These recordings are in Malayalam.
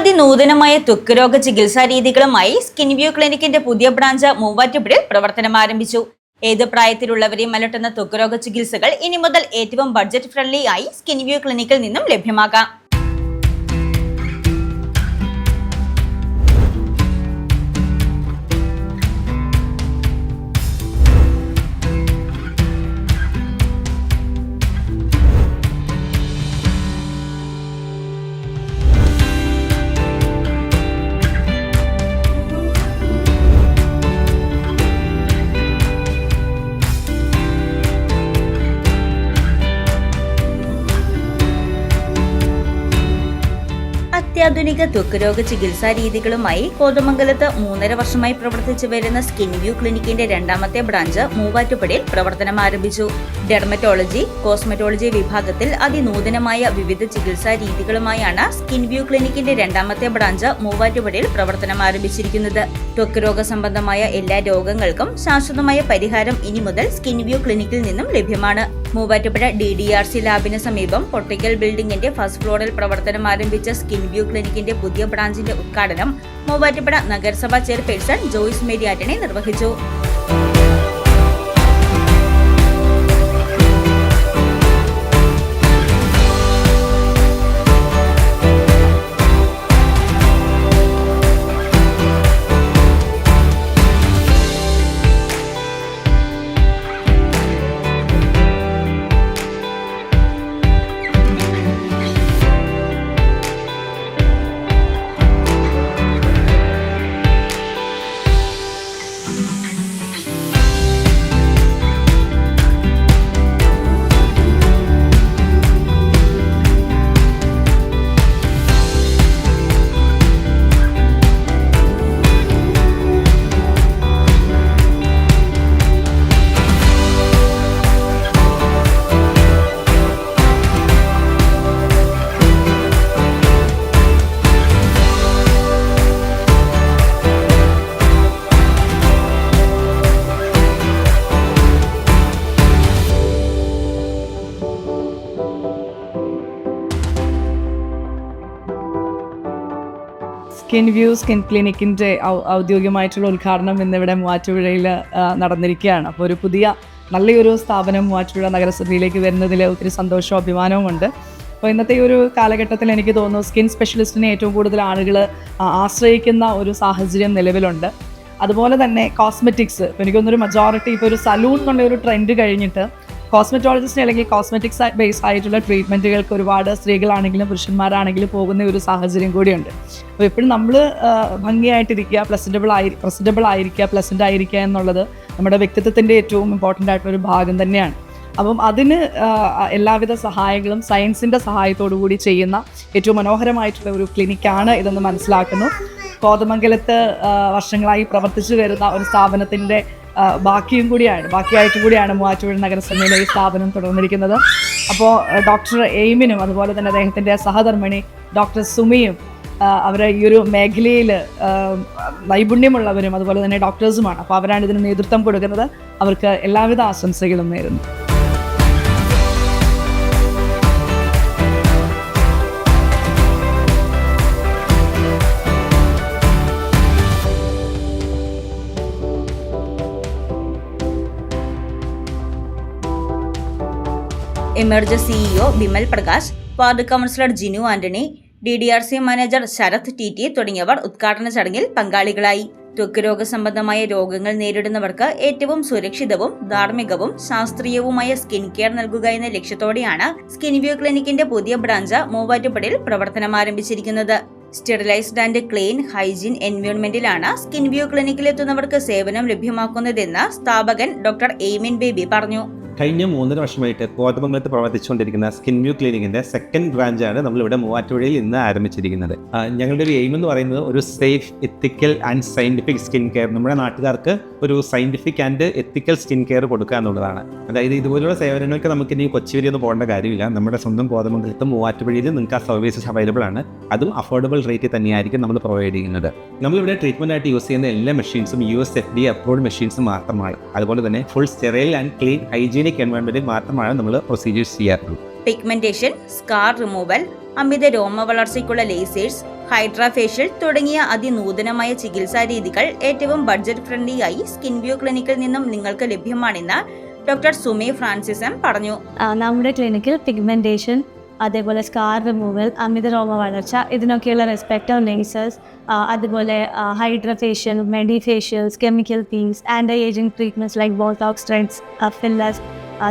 അതിനൂതനമായ ത്വക്ക് രോഗ ചികിത്സാ രീതികളുമായി സ്കിൻവ്യൂ ക്ലിനിക്കിന്റെ പുതിയ ബ്രാഞ്ച് മൂവാറ്റുപുഴയിൽ പ്രവർത്തനം ആരംഭിച്ചു. ഏത് പ്രായത്തിലുള്ളവരെയും അലട്ടുന്ന ത്വക്ക് രോഗ ചികിത്സകൾ ഇനി മുതൽ ഏറ്റവും ബഡ്ജറ്റ് ഫ്രണ്ട്ലി ആയി സ്കിൻവ്യൂ ക്ലിനിക്കിൽ നിന്നും ലഭ്യമാകാം. അത്യാധുനിക ത്വക്ക് രോഗ ചികിത്സാ രീതികളുമായി കോതമംഗലത്ത് 3.5 വർഷമായി പ്രവർത്തിച്ചു വരുന്ന സ്കിൻവ്യൂ ക്ലിനിക്കിന്റെ രണ്ടാമത്തെ ബ്രാഞ്ച് മൂവാറ്റുപുഴയിൽ പ്രവർത്തനം ആരംഭിച്ചു. ഡെർമറ്റോളജി, കോസ്മെറ്റോളജി വിഭാഗത്തിൽ അതിനൂതനമായ വിവിധ ചികിത്സാ രീതികളുമായാണ് സ്കിൻവ്യൂ ക്ലിനിക്കിന്റെ രണ്ടാമത്തെ ബ്രാഞ്ച് മൂവാറ്റുപുഴയിൽ പ്രവർത്തനം ആരംഭിച്ചിരിക്കുന്നത്. ത്വക്ക് രോഗ സംബന്ധമായ എല്ലാ രോഗങ്ങൾക്കും ശാശ്വതമായ പരിഹാരം ഇനി മുതൽ സ്കിൻവ്യൂ ക്ലിനിക്കിൽ നിന്നും ലഭ്യമാണ്. മൂവാറ്റുപുഴ DDRC ലാബിന് സമീപം പൊട്ടിക്കൽ ബിൽഡിംഗിന്റെ ഫസ്റ്റ് ഫ്ലോറിൽ പ്രവർത്തനം ആരംഭിച്ച സ്കിൻവ്യൂ ക്ലിനിക്കിന്റെ പുതിയ ബ്രാഞ്ചിന്റെ ഉദ്ഘാടനം മൂവാറ്റുപുഴ നഗരസഭാ ചെയർപേഴ്സൺ ജോയ്സ് മേരി ആന്റണി നിർവഹിച്ചു. സ്കിൻവ്യൂ സ്കിൻ ക്ലിനിക്കിൻ്റെ ഔദ്യോഗികമായിട്ടുള്ള ഉദ്ഘാടനം ഇന്നിവിടെ മൂവാറ്റുപുഴയിൽ നടന്നിരിക്കുകയാണ്. അപ്പോൾ ഒരു പുതിയ നല്ലൊരു സ്ഥാപനം മൂവാറ്റുപുഴ നഗരസഭയിലേക്ക് വരുന്നതിൽ ഒത്തിരി സന്തോഷവും അഭിമാനവും ഉണ്ട്. അപ്പോൾ ഇന്നത്തെ ഒരു കാലഘട്ടത്തിൽ എനിക്ക് തോന്നുന്നു സ്കിൻ സ്പെഷ്യലിസ്റ്റിനെ ഏറ്റവും കൂടുതൽ ആളുകൾ ആശ്രയിക്കുന്ന ഒരു സാഹചര്യം നിലവിലുണ്ട്. അതുപോലെ തന്നെ കോസ്മെറ്റിക്സ്, ഇപ്പോൾ എനിക്കൊന്നൊരു മജോറിറ്റി ഇപ്പോൾ ഒരു സലൂൺ എന്നുള്ള ഒരു ട്രെൻഡ് കഴിഞ്ഞിട്ട് കോസ്മെറ്റോളജിസ്റ്റ് അല്ലെങ്കിൽ കോസ്മെറ്റിക്സ് ബേസ് ആയിട്ടുള്ള ട്രീറ്റ്മെൻറ്റുകൾക്ക് ഒരുപാട് സ്ത്രീകളാണെങ്കിലും പുരുഷന്മാരാണെങ്കിലും പോകുന്ന ഒരു സാഹചര്യം കൂടിയുണ്ട്. അപ്പോൾ എപ്പോഴും നമ്മൾ ഭംഗിയായിട്ടിരിക്കുക, പ്രസൻറ്റബിൾ ആയിരിക്കുക, പ്ലസൻ്റ് ആയിരിക്കുക എന്നുള്ളത് നമ്മുടെ വ്യക്തിത്വത്തിൻ്റെ ഏറ്റവും ഇമ്പോർട്ടൻ്റ് ആയിട്ടുള്ളൊരു ഭാഗം തന്നെയാണ്. അപ്പം അതിന് എല്ലാവിധ സഹായങ്ങളും സയൻസിൻ്റെ സഹായത്തോടു കൂടി ചെയ്യുന്ന ഏറ്റവും മനോഹരമായിട്ടുള്ള ഒരു ക്ലിനിക്കാണ് ഇതെന്ന് മനസ്സിലാക്കുന്നു. കോതമംഗലത്ത് വർഷങ്ങളായി പ്രവർത്തിച്ചു വരുന്ന ഒരു സ്ഥാപനത്തിൻ്റെ ബാക്കിയായിട്ടും കൂടിയാണ് മൂവാറ്റുപുഴ നഗരസഭയിലെ ഈ സ്ഥാപനം തുടർന്നിരിക്കുന്നത്. അപ്പോൾ ഡോക്ടർ എയിമിനും അതുപോലെ തന്നെ അദ്ദേഹത്തിൻ്റെ സഹധർമ്മിണി ഡോക്ടർ സുമിയും അവരെ ഈ ഒരു മേഖലയിൽ നൈപുണ്യമുള്ളവരും അതുപോലെ തന്നെ ഡോക്ടേഴ്സുമാണ്. അപ്പോൾ അവരാണ് ഇതിന് നേതൃത്വം കൊടുക്കുന്നത്. അവർക്ക് എല്ലാവിധ ആശംസകളും നേരുന്നു. Emerge CEO Bimal Prakash, ward councillor Jinu Antony, DDRC manager Sarath TT തുടങ്ങിയവർ ഉദ്ഘാടന ചടങ്ങിൽ പങ്കാളികളായി. ത്വക്ക് രോഗ സംബന്ധമായ രോഗങ്ങൾ നേരിടുന്നവർക്ക് ഏറ്റവും സുരക്ഷിതവും ധാർമ്മികവും ശാസ്ത്രീയവുമായ സ്കിൻ കെയർ നൽകുക എന്ന ലക്ഷ്യത്തോടെയാണ് സ്കിൻവ്യൂ ക്ലിനിക്കിന്റെ പുതിയ ബ്രാഞ്ച് മൂവാറ്റുപുഴയിൽ പ്രവർത്തനം ആരംഭിച്ചിരിക്കുന്നത്. സ്റ്റെറിലൈസ്ഡ് ആൻഡ് ക്ലീൻ ഹൈജീൻ എൻവയോൺമെന്റിലാണ് സ്കിൻവ്യൂ ക്ലിനിക്കിലെത്തുന്നവർക്ക് സേവനം ലഭ്യമാക്കുന്നതെന്ന് സ്ഥാപകൻ ഡോക്ടർ എയ്മിൻ ബേബി പറഞ്ഞു. കഴിഞ്ഞ 3.5 വർഷമായിട്ട് കോതമംഗലത്ത് പ്രവർത്തിച്ചുകൊണ്ടിരിക്കുന്ന സ്കിൻവ്യൂ ക്ലിനിക്കിൻ്റെ സെക്കൻഡ് ബ്രാഞ്ചാണ് നമ്മളിവിടെ മൂവാറ്റുപുഴയിൽ ഇന്ന് ആരംഭിച്ചിരിക്കുന്നത്. ഞങ്ങളുടെ ഒരു എയിം എന്ന് പറയുന്നത് ഒരു safe, ethical and scientific skin care, നമ്മുടെ നാട്ടുകാർക്ക് ഒരു scientific and ethical skin care കൊടുക്കുക എന്നുള്ളതാണ്. അതായത് ഇതുപോലുള്ള സേവനങ്ങൾക്ക് നമുക്ക് ഇനി കൊച്ചി വരെ ഒന്നും പോകേണ്ട കാര്യമില്ല. നമ്മുടെ സ്വന്തം കോതമംഗലത്ത് മൂവാറ്റുപുഴയിൽ നിങ്ങൾക്ക് ആ സർവീസസ് അവൈലബിൾ ആണ്. അതും അഫോർഡബിൾ റേറ്റിൽ തന്നെയായിരിക്കും നമ്മൾ പ്രൊവൈഡ് ചെയ്യുന്നത്. നമ്മളിവിടെ ട്രീറ്റ്മെൻ്റ് ആയിട്ട് യൂസ് ചെയ്യുന്ന എല്ലാ മെഷീൻസും USFDA അപ്രൂവ്ഡ് മെഷീൻസ് മാത്രമാണ്. അതുപോലെ തന്നെ full sterile and clean hygienic എൻവയോൺമെന്റിൽ മാത്രമാണ് നമ്മൾ പ്രൊസീജിയേഴ്സ് ചെയ്യാറുള്ളൂ. പിഗ്മെന്റേഷൻ, സ്കാർ റിമൂവൽ, അമിത രോമ വളർച്ചയ്ക്കുള്ള ലേസേഴ്സ്, ഹൈഡ്രാ ഫേഷ്യൽ തുടങ്ങിയ അതിനൂതനമായ ചികിത്സാ രീതികൾ ഏറ്റവും ബഡ്ജറ്റ് ഫ്രണ്ട്ലിയായി സ്കിൻ വ്യൂ ക്ലിനിക്കിൽ നിന്നും നിങ്ങൾക്ക് ലഭ്യമാണെന്ന് ഡോക്ടർ സുമി ഫ്രാൻസിസ് എം പറഞ്ഞു. നമ്മുടെ ക്ലിനിക്കിൽ പിഗ്മെന്റേഷൻ, അതേപോലെ സ്കാർ റിമൂവൽ, അമിത രോമ വളർച്ച ഇതിനൊക്കെയുള്ള റെസ്പെക്റ്റീവ് ലേസേഴ്സ്, അതുപോലെ hydra facial, medi facials, chemical peels, anti aging treatments like Botox, threads, fillers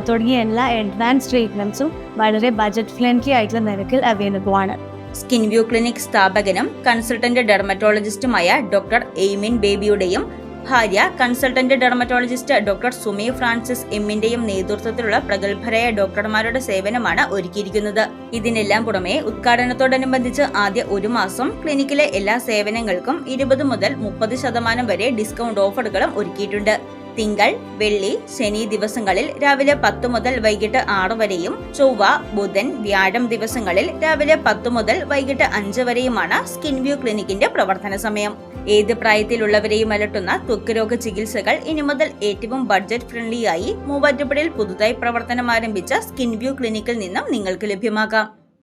തുടങ്ങിയ എല്ലാ അഡ്വാൻസ് ട്രീറ്റ്മെൻറ്റ്സും വളരെ ബഡ്ജറ്റ് ഫ്രണ്ട്ലി ആയിട്ടുള്ള നിരക്കിൽ അവൈലബിൾ ആണ്. സ്കിൻ വ്യൂ ക്ലിനിക് സ്ഥാപകനും കൺസൾട്ടന്റ് ഡെർമറ്റോളജിസ്റ്റുമായ ഡോക്ടർ എയ്മിൻ ബേബിയുടെയും ഭാര്യ consultant dermatologist doctor Sumi Francis എമ്മിന്റെയും നേതൃത്വത്തിലുള്ള പ്രഗത്ഭരായ ഡോക്ടർമാരുടെ സേവനമാണ് ഒരുക്കിയിരിക്കുന്നത്. ഇതിനെല്ലാം പുറമെ ഉദ്ഘാടനത്തോടനുബന്ധിച്ച് ആദ്യ 1 മാസം ക്ലിനിക്കിലെ എല്ലാ സേവനങ്ങൾക്കും 20 മുതൽ 30% വരെ ഡിസ്കൗണ്ട് ഓഫറുകളും ഒരുക്കിയിട്ടുണ്ട്. തിങ്കൾ, വെള്ളി, ശനി ദിവസങ്ങളിൽ രാവിലെ 10 മുതൽ വൈകിട്ട് 6 വരെയും ചൊവ്വ, ബുധൻ, വ്യാഴം ദിവസങ്ങളിൽ രാവിലെ 10 മുതൽ വൈകിട്ട് 5 വരെയുമാണ് സ്കിൻ വ്യൂ ക്ലിനിക്കിന്റെ പ്രവർത്തന സമയം. ഏത് പ്രായത്തിലുള്ളവരെയും അലട്ടുന്ന ത്വക്ക് രോഗ ചികിത്സകൾ ഇനി മുതൽ ഏറ്റവും ബഡ്ജറ്റ് ഫ്രണ്ട്ലിയായി മൂവാറ്റുപുഴയിൽ പുതുതായി പ്രവർത്തനം ആരംഭിച്ച സ്കിൻ വ്യൂ ക്ലിനിക്കിൽ നിന്നും നിങ്ങൾക്ക് ലഭ്യമാകാം.